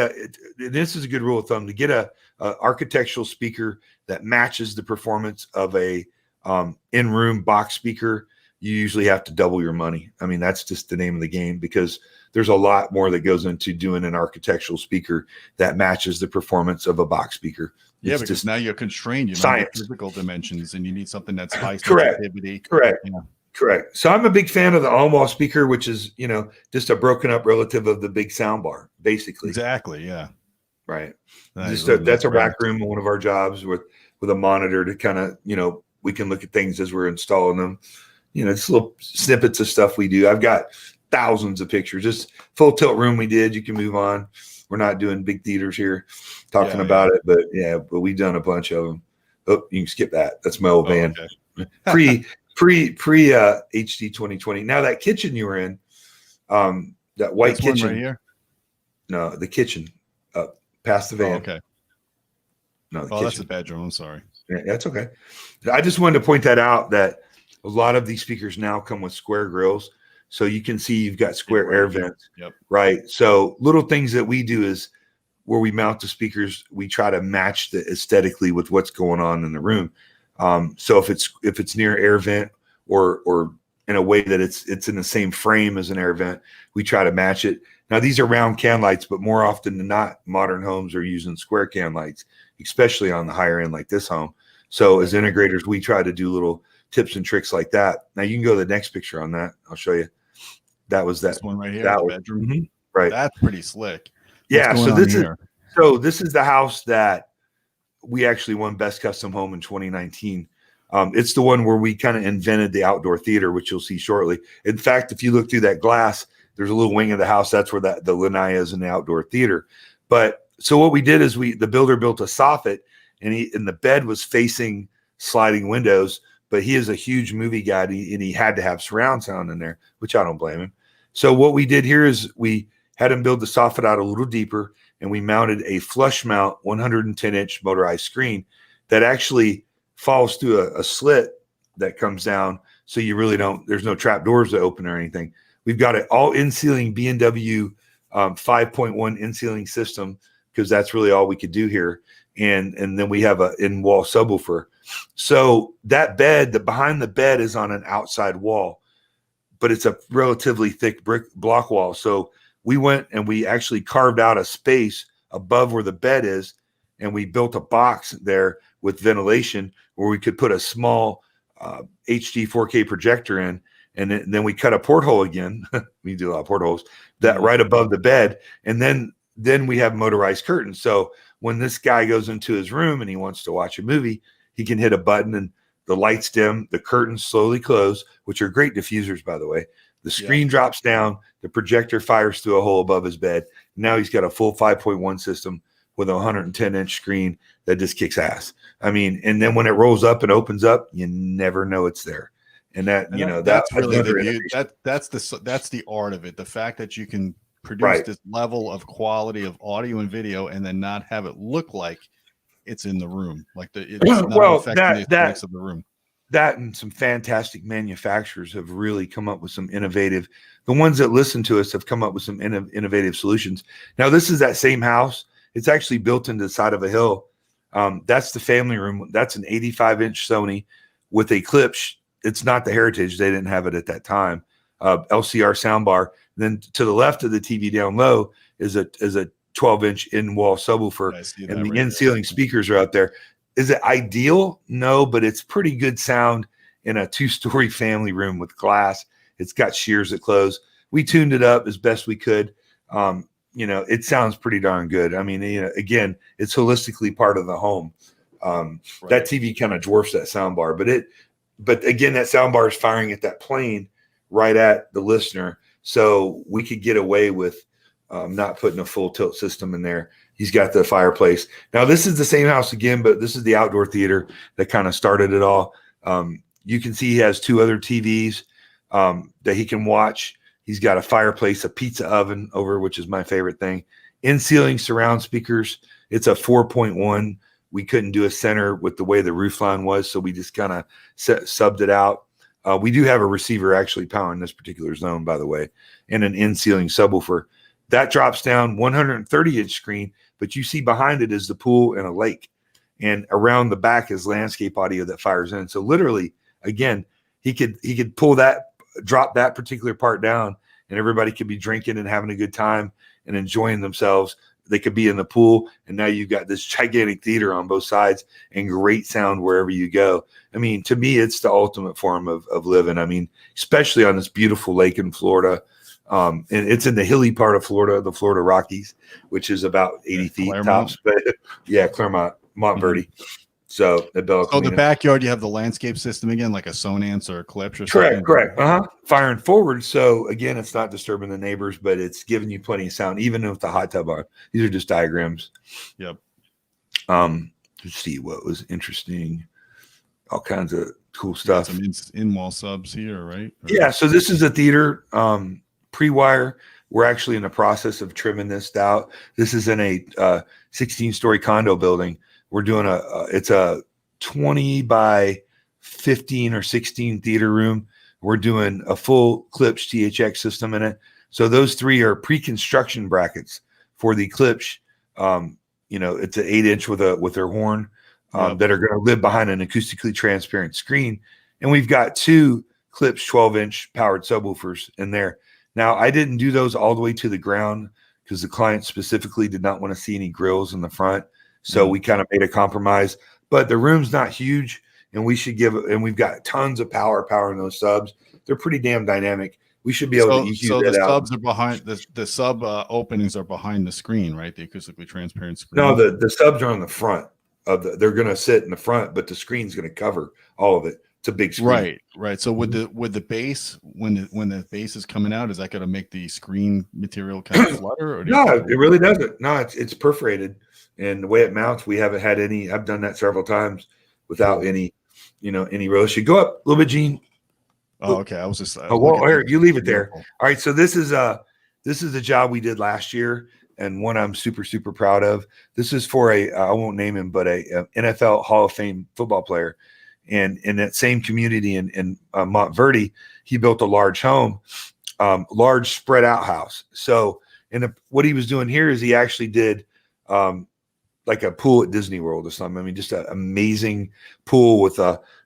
Speaker 2: this is a good rule of thumb, to get a architectural speaker that matches the performance of a in-room box speaker, you usually have to double your money. I mean, that's just the name of the game, because there's a lot more that goes into doing an architectural speaker that matches the performance of a box speaker.
Speaker 1: Yeah, because now you're constrained. You have physical dimensions, and you need something that's high
Speaker 2: sensitivity. Correct. Yeah. Correct. So I'm a big fan of the on-wall speaker, which is, just a broken up relative of the big sound bar, basically.
Speaker 1: Exactly. Yeah.
Speaker 2: Right. That's a rack room in one of our jobs with a monitor to kind of, we can look at things as we're installing them. Just little snippets of stuff we do. I've got thousands of pictures. Just full tilt room we did. You can move on. We're not doing big theaters here talking about it, but we've done a bunch of them. Oh, you can skip that. That's my old van. Okay. Pre HD 2020. Now that kitchen you were in, that white kitchen
Speaker 1: right here.
Speaker 2: No, the kitchen up past the van.
Speaker 1: Oh, okay.
Speaker 2: No, the kitchen.
Speaker 1: That's a bedroom. I'm sorry.
Speaker 2: Yeah, that's okay. I just wanted to point that out, that a lot of these speakers now come with square grills, so you can see you've got square air vents.
Speaker 1: Yep.
Speaker 2: Right. So little things that we do is where we mount the speakers, we try to match the aesthetically with what's going on in the room. So if it's near air vent or in a way that it's in the same frame as an air vent, we try to match it. Now these are round can lights, but more often than not, modern homes are using square can lights, especially on the higher end like this home. So as integrators, we try to do little tips and tricks like that. Now you can go to the next picture on that. I'll show you. That was
Speaker 1: this one right here.
Speaker 2: That
Speaker 1: bedroom.
Speaker 2: Right.
Speaker 1: That's pretty slick.
Speaker 2: Yeah. So this is the house that we actually won Best Custom Home in 2019. It's the one where we kind of invented the outdoor theater, which you'll see shortly. In fact, if you look through that glass, there's a little wing of the house. That's where the lanai is in the outdoor theater. But so what we did is the builder built a soffit, and the bed was facing sliding windows, but he is a huge movie guy, and he had to have surround sound in there, which I don't blame him. So what we did here is we had him build the soffit out a little deeper, and we mounted a flush mount 110-inch motorized screen that actually falls through a slit that comes down. So you really there's no trap doors to open or anything. We've got it all in-ceiling B&W 5.1 in-ceiling system, because that's really all we could do here. And then we have a in-wall subwoofer. So that bed, behind the bed is on an outside wall, but it's a relatively thick brick block wall. So we went and we actually carved out a space above where the bed is, and we built a box there with ventilation where we could put a small HD 4K projector in, and then we cut a porthole again. We do a lot of portholes that right above the bed, and then we have motorized curtains. So when this guy goes into his room and he wants to watch a movie, he can hit a button and the lights dim, the curtains slowly close, which are great diffusers, by the way. The screen drops down, the projector fires through a hole above his bed. Now he's got a full 5.1 system with a 110-inch screen that just kicks ass. I mean, and then when it rolls up and opens up, you never know it's there. And that's
Speaker 1: really the beauty. That's the art of it. The fact that you can produce this level of quality of audio and video and then not have it look like it's in the room, like it's not affecting the aesthetics of the room.
Speaker 2: that and some fantastic manufacturers have really come up with some innovative. The ones that listen to us have come up with some innovative solutions. Now, this is that same house. It's actually built into the side of a hill. That's the family room. That's an 85-inch Sony with a Klipsch. It's not the Heritage. They didn't have it at that time. LCR soundbar. Then to the left of the TV down low is a 12-inch in-wall subwoofer, and the in-ceiling speakers are out there. Is it ideal? No, but it's pretty good sound in a 2-story family room with glass. It's got shears that close. We tuned it up as best we could. It sounds pretty darn good. I mean, again, it's holistically part of the home. That TV kind of dwarfs that sound bar, but again, that sound bar is firing at that plane right at the listener. So we could get away with not putting a full tilt system in there. He's got the fireplace. Now, this is the same house again, but this is the outdoor theater that kind of started it all. You can see he has 2 other TVs that he can watch. He's got a fireplace, a pizza oven over, which is my favorite thing. In-ceiling surround speakers. It's a 4.1. We couldn't do a center with the way the roof line was, so we just kind of subbed it out. We do have a receiver actually powering this particular zone, by the way, and an in-ceiling subwoofer. That drops down 130-inch screen, but you see behind it is the pool and a lake. And around the back is landscape audio that fires in. So literally, again, he could drop that particular part down, and everybody could be drinking and having a good time and enjoying themselves. They could be in the pool, and now you've got this gigantic theater on both sides and great sound wherever you go. I mean, to me, it's the ultimate form of living. I mean, especially on this beautiful lake in Florida. And it's in the hilly part of Florida, the Florida Rockies, which is about 80 feet tops. But yeah, Claremont, Montverde. So at Bella
Speaker 1: So the backyard, you have the landscape system again, like a Sonance or a Klipsch or something.
Speaker 2: Correct. Firing forward. So again, it's not disturbing the neighbors, but it's giving you plenty of sound, even with the hot tub on. These are just diagrams.
Speaker 1: Yep.
Speaker 2: Let's see what was interesting. All kinds of cool stuff.
Speaker 1: Some in-wall subs here, right?
Speaker 2: Yeah. So this is a theater. Pre-wire. We're actually in the process of trimming this out. This is in a 16-story condo building. We're doing it's a 20 by 15 or 16 theater room. We're doing a full Klipsch THX system in it. So those 3 are pre-construction brackets for the Klipsch. It's an 8-inch with their horn that are going to live behind an acoustically transparent screen. And we've got 2 Klipsch 12-inch powered subwoofers in there. Now, I didn't do those all the way to the ground because the client specifically did not want to see any grills in the front. So we kind of made a compromise. But the room's not huge, and we've got tons of power in those subs. They're pretty damn dynamic. We should be able to EQ
Speaker 1: so
Speaker 2: that
Speaker 1: the
Speaker 2: out.
Speaker 1: Subs are behind the sub openings are behind the screen, right? The acoustically transparent screen.
Speaker 2: No, the subs are on the front of they're going to sit in the front, but the screen's going to cover all of it. It's a big screen.
Speaker 1: Right. So with the bass, when the bass is coming out, is that going to make the screen material kind of flutter? Or
Speaker 2: No, it really doesn't. No, it's perforated, and the way it mounts, we haven't had any. I've done that several times without any real issue. Go up a little bit, Gene.
Speaker 1: Oh, okay. I was just.
Speaker 2: Here, you leave it there. All right. So this is a job we did last year, and one I'm super, super proud of. This is for I won't name him, but a NFL Hall of Fame football player. And in that same community in Montverde, he built a large home, large spread out house. So, what he was doing here is he actually did like a pool at Disney World or something. I mean, just an amazing pool with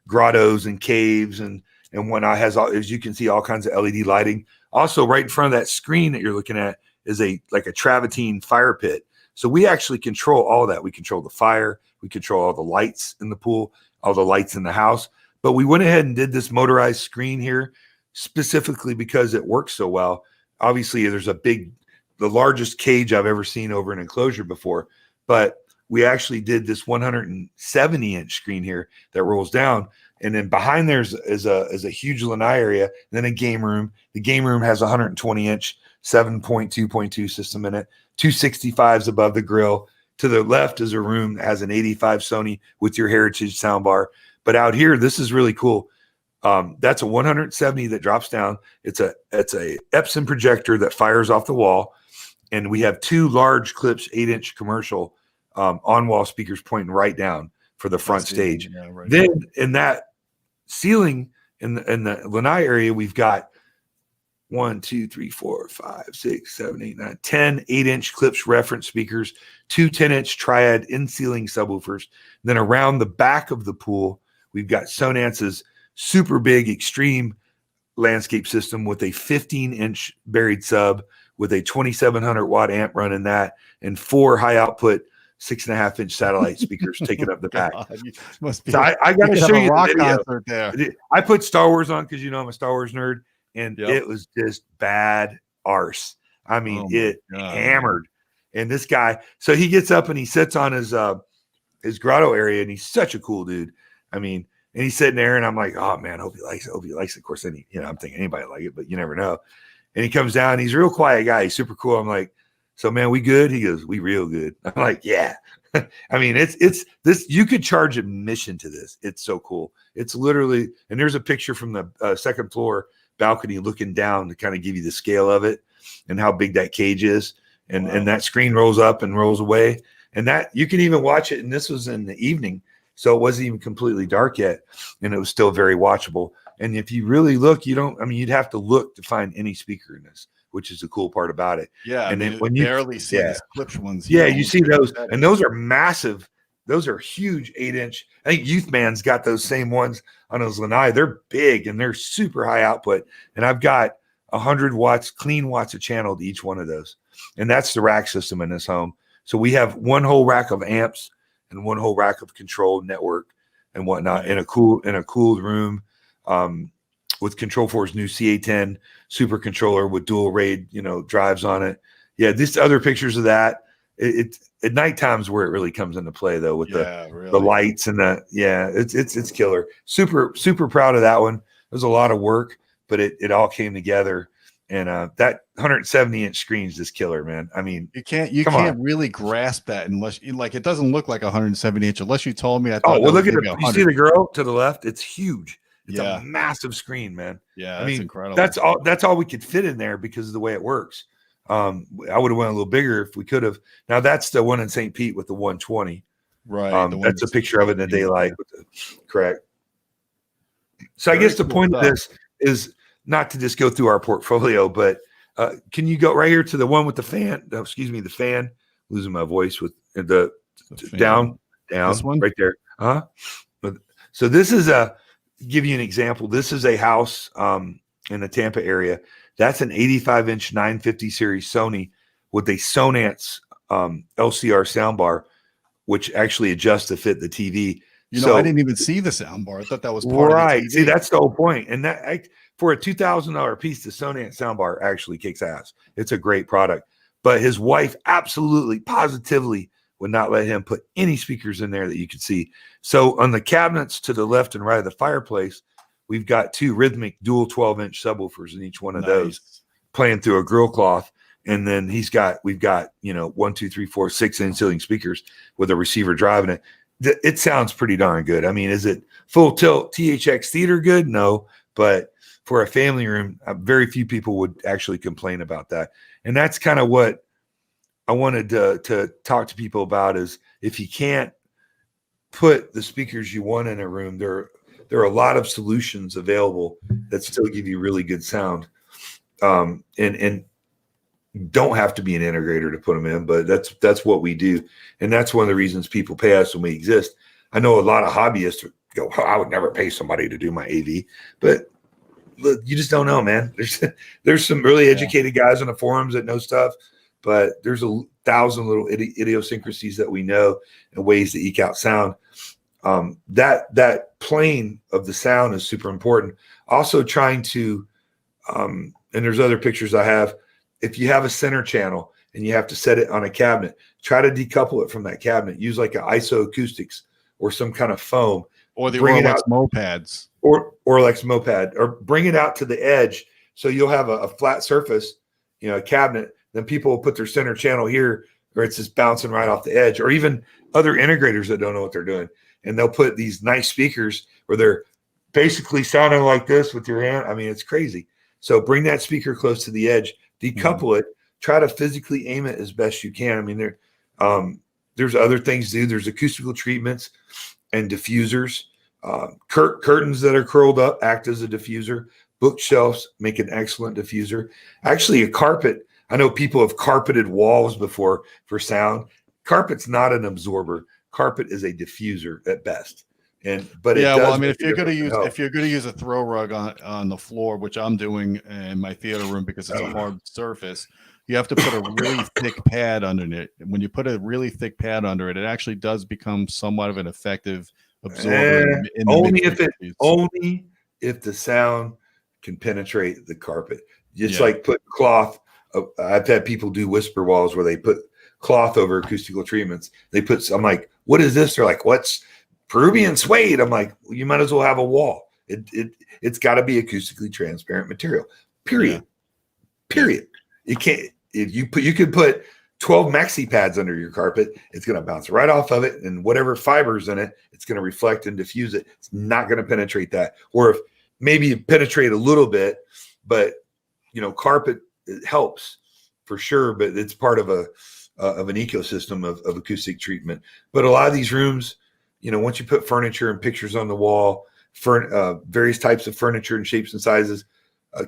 Speaker 2: grottos and caves and whatnot. Has, as you can see, all kinds of LED lighting. Also, right in front of that screen that you're looking at is a travertine fire pit. So we actually control all that. We control the fire. We control all the lights in the pool, all the lights in the house. But we went ahead and did this motorized screen here specifically because it works so well. Obviously, there's the largest cage I've ever seen over an enclosure before. But we actually did this 170-inch screen here that rolls down. And then behind there is a huge lanai area, and then a game room. The game room has a 120-inch 7.2.2 system in it, 265s above the grill. To the left is a room that has an 85 Sony with your Heritage soundbar. But out here, this is really cool. That's a 170 that drops down. It's a Epson projector that fires off the wall. And we have 2 large Klipsch 8-inch commercial on-wall speakers pointing right down for the front stage. Yeah, right. Then in that ceiling in the lanai area, we've got 1, 2, 3, 4, 5, 6, 7, 8, 9, 10 8-inch Klipsch reference speakers, 2 10-inch triad in-ceiling subwoofers. Then around the back of the pool, we've got Sonance's super big extreme landscape system with a 15-inch buried sub with a 2,700 watt amp running that, and 4 high output 6.5-inch satellite speakers taking up the back.
Speaker 1: Must be.
Speaker 2: So I got to show you
Speaker 1: rock
Speaker 2: the video.
Speaker 1: concert there.
Speaker 2: I put Star Wars on because I'm a Star Wars nerd, and
Speaker 1: Yep.
Speaker 2: it was just bad arse. I mean, it hammered. And this guy, so he gets up and he sits on his grotto area, and he's such a cool dude. I mean, and he's sitting there, and I'm like, oh man, hope he likes it. Hope he likes it. Of course, I'm thinking anybody like it, but you never know. And he comes down, he's a real quiet guy. He's super cool. I'm like, so man, we good? He goes, we real good. I'm like, yeah. I mean, it's this, you could charge admission to this. It's so cool. It's literally, and there's a picture from the second floor balcony looking down to kind of give you the scale of it and how big that cage is. And, wow. And that screen rolls up and rolls away, and that you can even watch it. And this was in the evening, so it wasn't even completely dark yet, and it was still very watchable. And if you really look, you'd have to look to find any speaker in this, which is the cool part about it.
Speaker 1: Yeah.
Speaker 2: And then
Speaker 1: when you barely see these Klipsch ones.
Speaker 2: You see those, and those are massive. Those are huge 8-inch. I think Youth Man's got those same ones on his lanai. They're big and they're super high output. And I've got 100 watts, clean watts of channel to each one of those. And that's the rack system in this home. So we have one whole rack of amps and one whole rack of control network and whatnot in a cooled room. With Control4's new CA10 super controller with dual RAID, drives on it. Yeah, these other pictures of that. It's at night times where it really comes into play though, with the lights and it's killer. Super, super proud of that one. It was a lot of work, but it all came together. And that 170-inch screen is just killer, man. I mean,
Speaker 1: you can't really grasp that unless it doesn't look like 170-inch unless you told me.
Speaker 2: Look at it. You see the girl to the left? It's huge. It's
Speaker 1: a
Speaker 2: massive screen, man.
Speaker 1: Yeah, I mean, incredible.
Speaker 2: That's all we could fit in there because of the way it works. I would have went a little bigger if we could have. Now that's the one in St. Pete with the 120.
Speaker 1: Right.
Speaker 2: That's a picture of it in the daylight. Correct. So I guess the point of this is not to just go through our portfolio, but can you go right here to the one with the fan? The fan. Losing my voice with the down
Speaker 1: this one?
Speaker 2: Right there. So this is give you an example. This is a house in the Tampa area. That's an 85-inch 950 series Sony with a Sonance LCR soundbar, which actually adjusts to fit the TV.
Speaker 1: I didn't even see the soundbar. I thought that was part of the TV.
Speaker 2: See, that's the whole point. And that for a $2,000 piece, the Sonance soundbar actually kicks ass. It's a great product. But his wife absolutely, positively would not let him put any speakers in there that you could see. So on the cabinets to the left and right of the fireplace, we've got 2 rhythmic dual 12-inch subwoofers in each one of those playing through a grill cloth. And then we've got 1, 2, 3, 4, 6 in-ceiling speakers with a receiver driving it. It sounds pretty darn good. I mean, is it full tilt THX theater good? No, but for a family room, very few people would actually complain about that. And that's kind of what I wanted to talk to people about, is if you can't put the speakers you want in a room, there are a lot of solutions available that still give you really good sound. And don't have to be an integrator to put them in, but that's what we do. And that's one of the reasons people pay us when we exist. I know a lot of hobbyists go, I would never pay somebody to do my AV, but look, you just don't know, man. There's some really educated guys on the forums that know stuff, but there's 1,000 little idiosyncrasies that we know and ways to eke out sound. That plane of the sound is super important. Also trying to, and there's other pictures I have. If you have a center channel and you have to set it on a cabinet, try to decouple it from that cabinet. Use like an ISO acoustics or some kind of foam.
Speaker 1: Or the Orlex mopads.
Speaker 2: Or Orlex mopad. Or bring it out to the edge so you'll have a flat surface, a cabinet. Then people will put their center channel here, or it's just bouncing right off the edge. Or even other integrators that don't know what they're doing. And they'll put these nice speakers where they're basically sounding like this with your hand. I mean, it's crazy. So bring that speaker close to the edge, decouple it, try to physically aim it as best you can. I mean, there's other things to do. There's acoustical treatments and diffusers Curtains that are curled up act as a diffuser. Bookshelves make an excellent diffuser. Actually, a carpet. I know people have carpeted walls before for sound. Carpet's not an absorber. Carpet is a diffuser at best. But it
Speaker 1: Yeah, well, I
Speaker 2: does
Speaker 1: mean,
Speaker 2: make a difference in help.
Speaker 1: if you're gonna use a throw rug on the floor, which I'm doing in my theater room because it's a hard surface, you have to put a really thick pad under it. When you put a really thick pad under it, it actually does become somewhat of an effective absorber in the
Speaker 2: only if the sound can penetrate the carpet. It's
Speaker 1: Yeah.
Speaker 2: like put cloth. I've had people do whisper walls where they put cloth over acoustical treatments. I'm like, what is this? They're like, what's Peruvian suede? I'm like, well, you might as well have a wall. It's got to be acoustically transparent material. Period.
Speaker 1: Yeah.
Speaker 2: Period. You can't. If you could put 12 maxi pads under your carpet, it's going to bounce right off of it, and whatever fibers in it, it's going to reflect and diffuse it. It's not going to penetrate that. Or if maybe penetrate a little bit, but carpet, it helps for sure, but it's part of an ecosystem of acoustic treatment. But a lot of these rooms, once you put furniture and pictures on the wall, various types of furniture and shapes and sizes,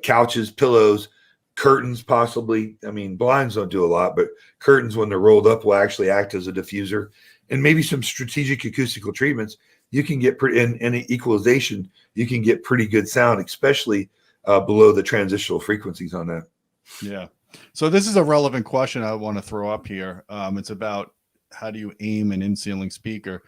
Speaker 2: couches, pillows, curtains, possibly. I mean, blinds don't do a lot, but curtains, when they're rolled up, will actually act as a diffuser. And maybe some strategic acoustical treatments, you can get in equalization, you can get pretty good sound, especially below the transitional frequencies on that.
Speaker 1: Yeah. So this is a relevant question I want to throw up here. It's about how do you aim an in-ceiling speaker?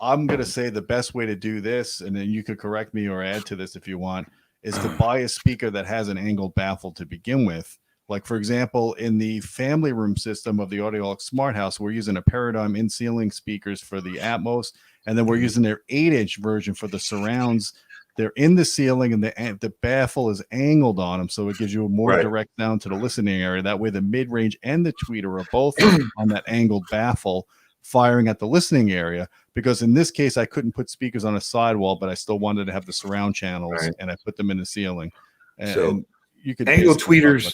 Speaker 1: I'm going to say the best way to do this, and then you could correct me or add to this if you want, is to buy a speaker that has an angled baffle to begin with. Like, for example, in the family room system of the Audioholic Smart House, we're using a Paradigm in-ceiling speakers for the Atmos, and then we're using their 8-inch version for the surrounds. They're in the ceiling, and the baffle is angled on them, so it gives you a more direct sound to the listening area. That way, the mid-range and the tweeter are both on that angled baffle, firing at the listening area. Because in this case, I couldn't put speakers on a sidewall, but I still wanted to have the surround channels, and I put them in the ceiling. And you could
Speaker 2: angle tweeters,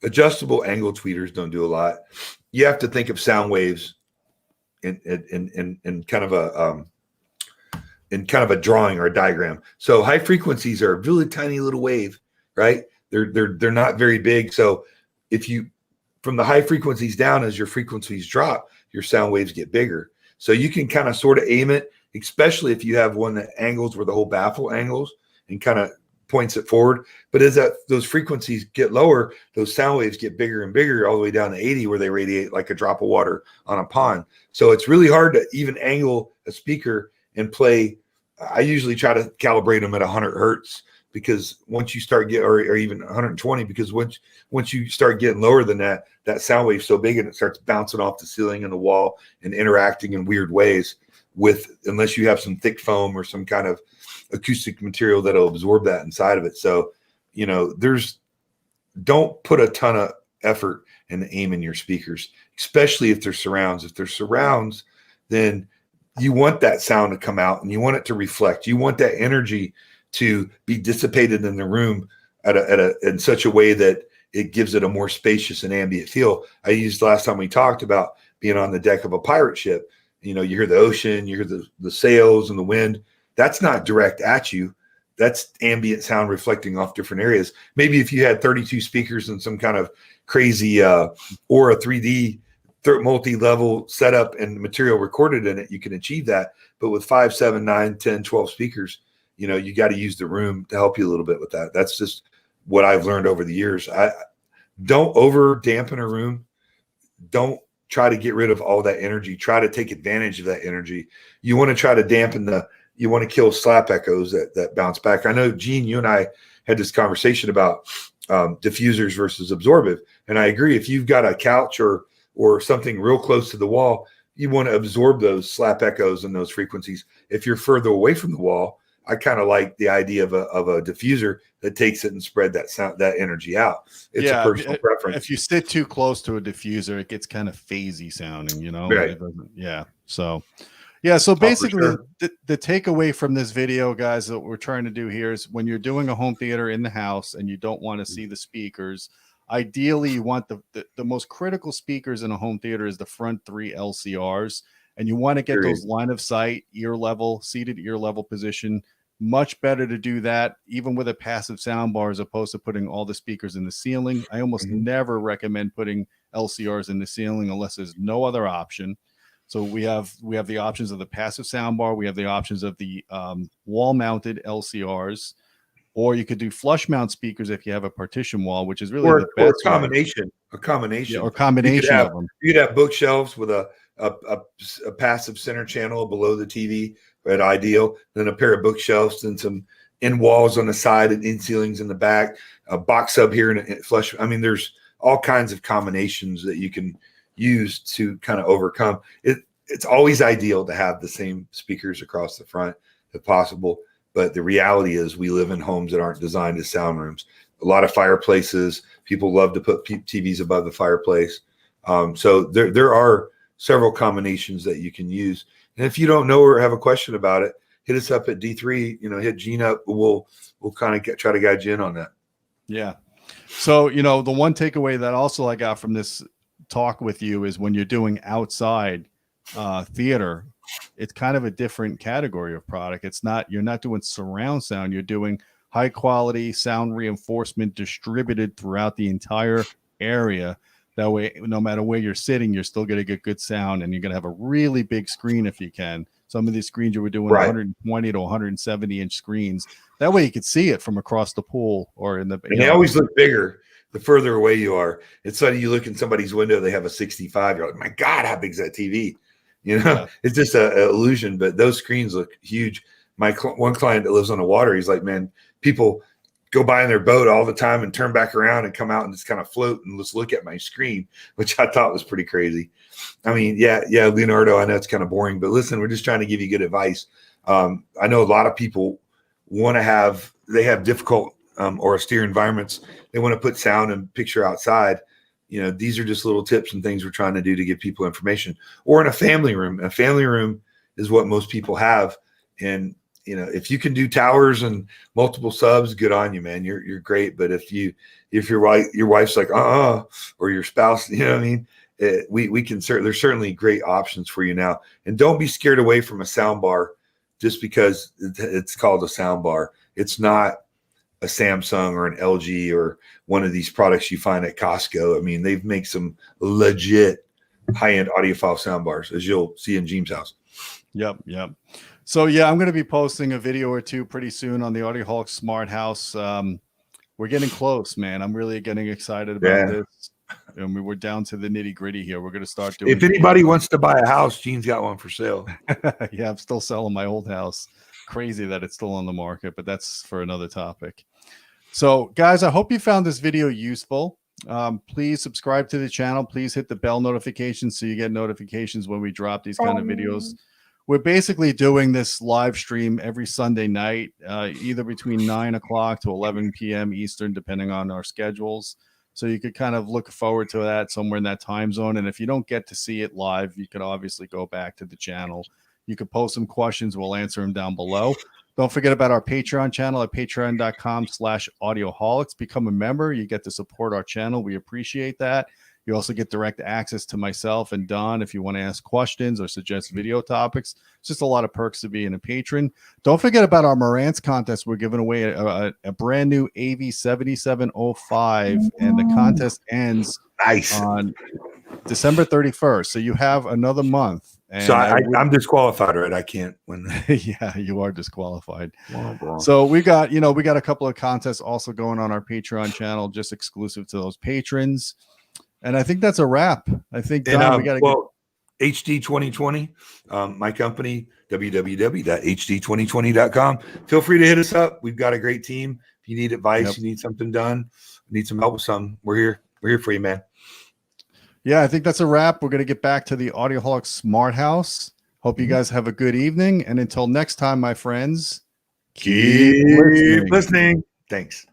Speaker 2: adjustable angle tweeters don't do a lot. You have to think of sound waves in kind of a drawing or a diagram. So high frequencies are a really tiny little wave, right? They're not very big. So if you, from the high frequencies down, as your frequencies drop, your sound waves get bigger. So you can kind of sort of aim it, especially if you have one that angles where the whole baffle angles and kind of points it forward. But as those frequencies get lower, those sound waves get bigger and bigger all the way down to 80, where they radiate like a drop of water on a pond. So it's really hard to even angle a speaker and play. I usually try to calibrate them at 100 hertz, because once you start getting, or even 120, because once you start getting lower than that, that sound wave's so big and it starts bouncing off the ceiling and the wall and interacting in weird ways unless you have some thick foam or some kind of acoustic material that'll absorb that inside of it. So, don't put a ton of effort and aim in your speakers, especially if they're surrounds. If they're surrounds, then you want that sound to come out and you want it to reflect. You want that energy to be dissipated in the room in such a way that it gives it a more spacious and ambient feel. I used last time we talked about being on the deck of a pirate ship. You hear the ocean, you hear the sails and the wind. That's not direct at you. That's ambient sound reflecting off different areas. Maybe if you had 32 speakers and some kind of crazy or a 3D multi-level setup and material recorded in it, you can achieve that. But with 5, 7, 9, 10, 12 speakers, you got to use the room to help you a little bit with that. That's just what I've learned over the years. Don't over dampen a room. Don't try to get rid of all that energy. Try to take advantage of that energy. You want to try to dampen you want to kill slap echoes that bounce back. I know, Gene, you and I had this conversation about diffusers versus absorbive. And I agree. If you've got a couch or something real close to the wall, you want to absorb those slap echoes and those frequencies. If you're further away from the wall, I kind of like the idea of a diffuser that takes it and spread that energy out. It's a personal preference.
Speaker 1: If you sit too close to a diffuser, it gets kind of phasey sounding,
Speaker 2: Right.
Speaker 1: So basically the takeaway from this video, guys, that we're trying to do here is when you're doing a home theater in the house and you don't want to see the speakers, ideally you want the most critical speakers in a home theater is the front 3 LCRs. and you want to get
Speaker 2: Period.
Speaker 1: those line of sight, ear level, seated ear level position, much better to do that even with a passive sound bar as opposed to putting all the speakers in the ceiling. I almost never recommend putting LCRs in the ceiling unless there's no other option. So we have the options of the passive sound bar. We have the options of the wall mounted LCRs, or you could do flush mount speakers if you have a partition wall, which is really the best.
Speaker 2: Or a combination. A combination.
Speaker 1: Yeah, or combination
Speaker 2: of
Speaker 1: them.
Speaker 2: You could have bookshelves with a passive center channel below the TV at ideal, then a pair of bookshelves and some in walls on the side and in ceilings in the back, a box sub here and a flush. I mean, there's all kinds of combinations that you can use to kind of overcome it. It's always ideal to have the same speakers across the front if possible. But the reality is we live in homes that aren't designed as sound rooms. A lot of fireplaces, people love to put TVs above the fireplace. So there are several combinations that you can use. And if you don't know or have a question about it, hit us up at D3, hit Gene up. We'll kind of try to guide you in on that.
Speaker 1: Yeah. So, the one takeaway that also I got from this talk with you is when you're doing outside theater, it's kind of a different category of product. You're not doing surround sound. You're doing high quality sound reinforcement distributed throughout the entire area. That way, no matter where you're sitting, you're still going to get good sound, and you're going to have a really big screen if you can. Some of these screens you were doing 120 to 170 inch screens. That way you could see it from across the pool or in the.
Speaker 2: And they always look bigger the further away you are. It's funny, you look in somebody's window, they have a 65. You're like, my God, how big is that TV? It's just an illusion, but those screens look huge. My one client that lives on the water, he's like, man, people go by in their boat all the time and turn back around and come out and just kind of float and just look at my screen, which I thought was pretty crazy. I mean, yeah, Leonardo, I know it's kind of boring, but listen, we're just trying to give you good advice. I know a lot of people they have difficult or austere environments. They want to put sound and picture outside. These are just little tips and things we're trying to do to give people information. Or in a family room. A family room is what most people have. And if you can do towers and multiple subs, good on you, man. You're great. But if your wife's like, or your spouse, you know what I mean? We can there's certainly great options for you now. And don't be scared away from a sound bar just because it's called a sound bar. It's not a Samsung or an LG or one of these products you find at Costco. I mean, they make some legit high-end audiophile sound bars, as you'll see in Gene's house.
Speaker 1: Yep. So yeah, I'm going to be posting a video or two pretty soon on the Audioholic Smart House. We're getting close, man. I'm really getting excited about this. And we're down to the nitty gritty here. We're going to start doing.
Speaker 2: If anybody wants to buy a house, Gene's got one for sale.
Speaker 1: Yeah, I'm still selling my old house. Crazy that it's still on the market, but that's for another topic. So guys, I hope you found this video useful. Please subscribe to the channel. Please hit the bell notifications so you get notifications when we drop these kind of videos. We're basically doing this live stream every Sunday night, either between 9 o'clock to 11 p.m. Eastern, depending on our schedules. So you could kind of look forward to that somewhere in that time zone. And if you don't get to see it live, you could obviously go back to the channel. You could post some questions. We'll answer them down below. Don't forget about our Patreon channel at patreon.com/audioholics. Become a member. You get to support our channel. We appreciate that. You also get direct access to myself and Don if you want to ask questions or suggest video topics. It's just a lot of perks to being a patron. Don't forget about our Marantz contest. We're giving away a brand new AV7705, and the contest ends on December 31st. So you have another month. And
Speaker 2: so I'm disqualified, right? I can't win.
Speaker 1: Yeah, you are disqualified. So we got a couple of contests also going on our Patreon channel, just exclusive to those patrons. And I think that's a wrap. I think Don, we got to
Speaker 2: HD 2020, my company, www.hd2020.com. Feel free to hit us up. We've got a great team. If you need advice, you need something done, need some help with something, we're here. We're here for you, man.
Speaker 1: Yeah, I think that's a wrap. We're going to get back to the Audioholic Smart House. Hope you guys have a good evening. And until next time, my friends,
Speaker 2: keep listening. Thanks.